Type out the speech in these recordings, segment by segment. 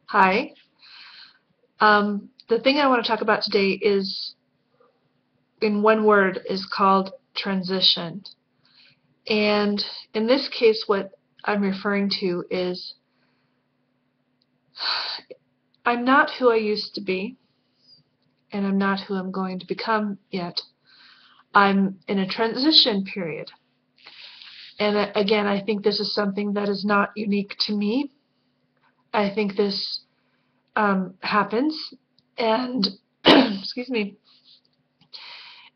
Hi. The thing I want to talk about today is, in one word, is called transition. And in this case, what I'm referring to is I'm not who I used to be, and I'm not who I'm going to become yet. I'm in a transition period. And again, I think this is something that is not unique to me. I think this happens, and excuse me,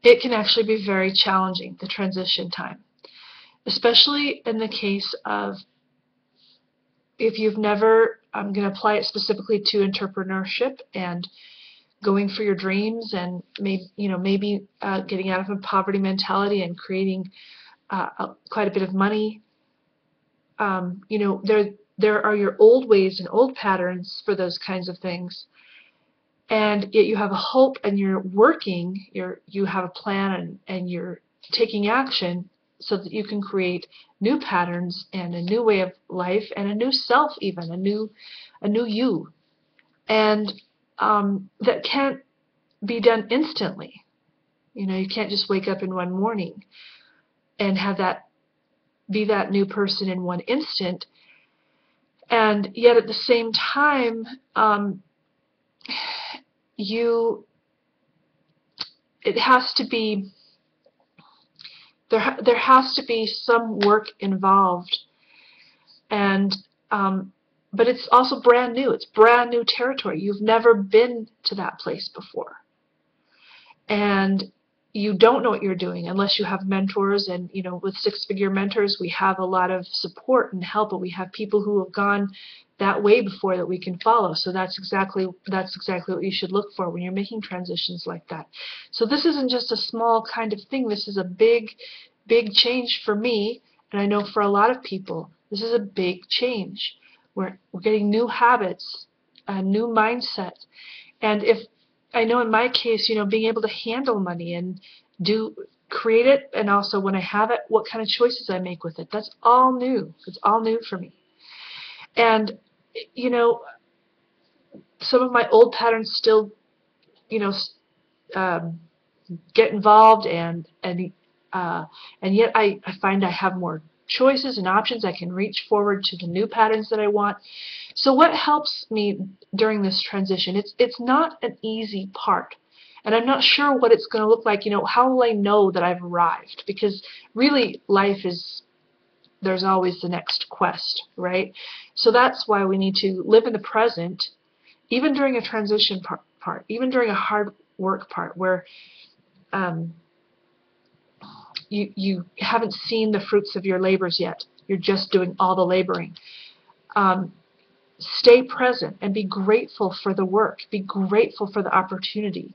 it can actually be very challenging, the transition time. Especially in the case of if you've never, I'm going to apply it specifically to entrepreneurship and going for your dreams and maybe getting out of a poverty mentality and creating quite a bit of money. There are your old ways and old patterns for those kinds of things, and yet you have a hope and you're working, you have a plan and you're taking action so that you can create new patterns and a new way of life and a new self, even a new you. And that can't be done instantly. You can't just wake up in one morning and have that be that new person in one instant. And yet at the same time, you it has to be there has to be some work involved, and but it's also brand new. It's brand new territory. You've never been to that place before, and you don't know what you're doing unless you have mentors. And with six-figure mentors, we have a lot of support and help, but we have people who have gone that way before that we can follow. So that's exactly what you should look for when you're making transitions like that. So this isn't just a small kind of thing. This is a big change for me, and I know for a lot of people this is a big change. We're getting new habits, a new mindset. And if I know in my case, being able to handle money and create it, and also when I have it, what kind of choices I make with it, that's all new. It's all new for me. And you know, some of my old patterns still, you know, um, get involved, and yet I find I have more choices and options. I can reach forward to the new patterns that I want. So what helps me during this transition? It's not an easy part. And I'm not sure what it's going to look like. How will I know that I've arrived? Because really, life is, there's always the next quest, right? So that's why we need to live in the present, even during a transition part, even during a hard work part where um, you haven't seen the fruits of your labors yet. You're just doing all the laboring. Um, Stay present and be grateful for the work. Be grateful for the opportunity.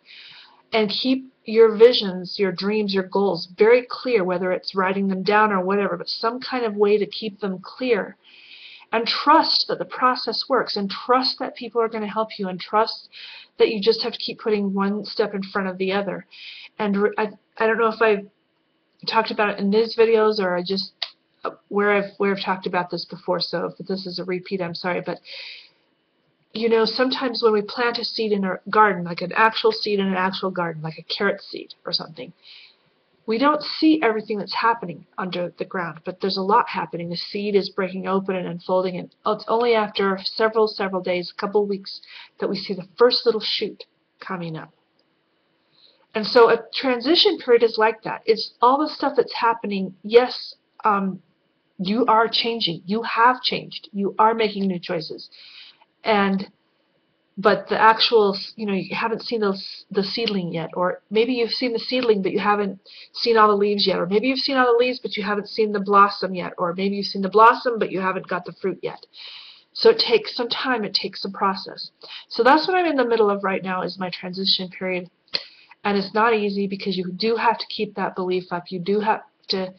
And keep your visions, your dreams, your goals very clear, whether it's writing them down or whatever, but some kind of way to keep them clear. And trust that the process works, and trust that people are going to help you, and trust that you just have to keep putting one step in front of the other. And I don't know if I've talked about it in these videos or I just where I've talked about this before, so if this is a repeat, I'm sorry. But sometimes when we plant a seed in our garden, like an actual seed in an actual garden, like a carrot seed or something, we don't see everything that's happening under the ground, but there's a lot happening. The seed is breaking open and unfolding, and it's only after several days, a couple of weeks, that we see the first little shoot coming up. And so a transition period is like that. It's all the stuff that's happening. Yes, you are changing. You have changed. You are making new choices. But the actual, you haven't seen the seedling yet, or maybe you've seen the seedling but you haven't seen all the leaves yet, or maybe you've seen all the leaves but you haven't seen the blossom yet, or maybe you've seen the blossom but you haven't got the fruit yet. So it takes some time. It takes some process. So that's what I'm in the middle of right now, is my transition period. And it's not easy because you do have to keep that belief up. You do have to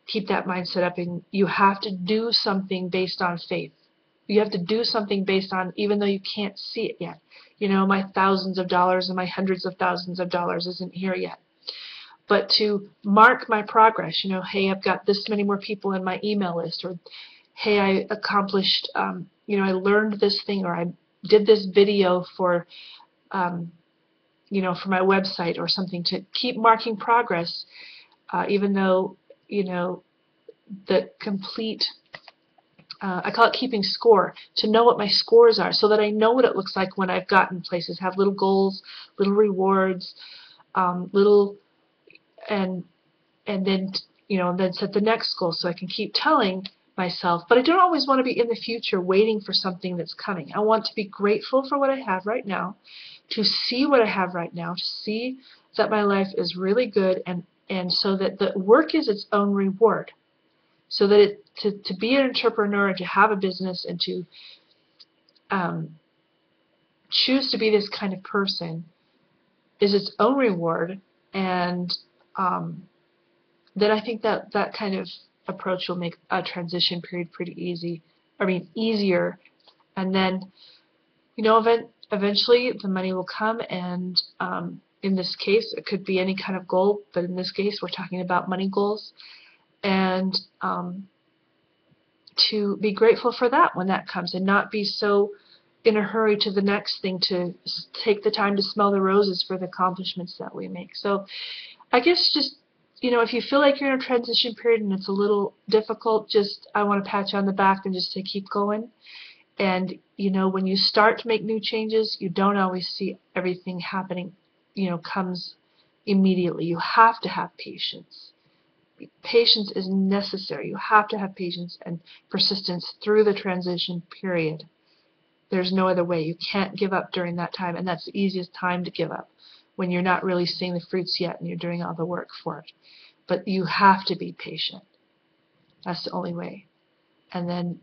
keep that mindset up, and you have to do something based on faith. You have to do something based on, even though you can't see it yet. My thousands of dollars and my hundreds of thousands of dollars isn't here yet. But to mark my progress, hey, I've got this many more people in my email list, or hey, I accomplished, I learned this thing, or did this video for for my website or something, to keep marking progress, even though the complete I call it keeping score, to know what my scores are so that I know what it looks like when I've gotten places, have little goals, little rewards, little, and then then set the next goal so I can keep telling myself. But I don't always want to be in the future waiting for something that's coming. I want to be grateful for what I have right now, to see what I have right now, to see that my life is really good, and so that the work is its own reward. So that to be an entrepreneur and to have a business and to choose to be this kind of person is its own reward, and then I think that that kind of approach will make a transition period pretty easy. I mean, easier, and then eventually the money will come, and in this case it could be any kind of goal, but in this case we're talking about money goals, and to be grateful for that when that comes, and not be so in a hurry to the next thing, to take the time to smell the roses for the accomplishments that we make. So I guess just, if you feel like you're in a transition period and it's a little difficult, I want to pat you on the back and just say keep going. And when you start to make new changes, you don't always see everything happening, comes immediately. You have to have patience. Patience is necessary. You have to have patience and persistence through the transition period. There's no other way. You can't give up during that time, and that's the easiest time to give up, when you're not really seeing the fruits yet and you're doing all the work for it. But you have to be patient. That's the only way. And then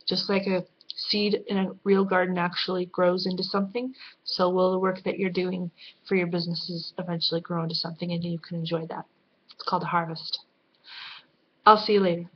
just like a seed in a real garden actually grows into something, so will the work that you're doing for your businesses eventually grow into something, and you can enjoy that. It's called a harvest. I'll see you later.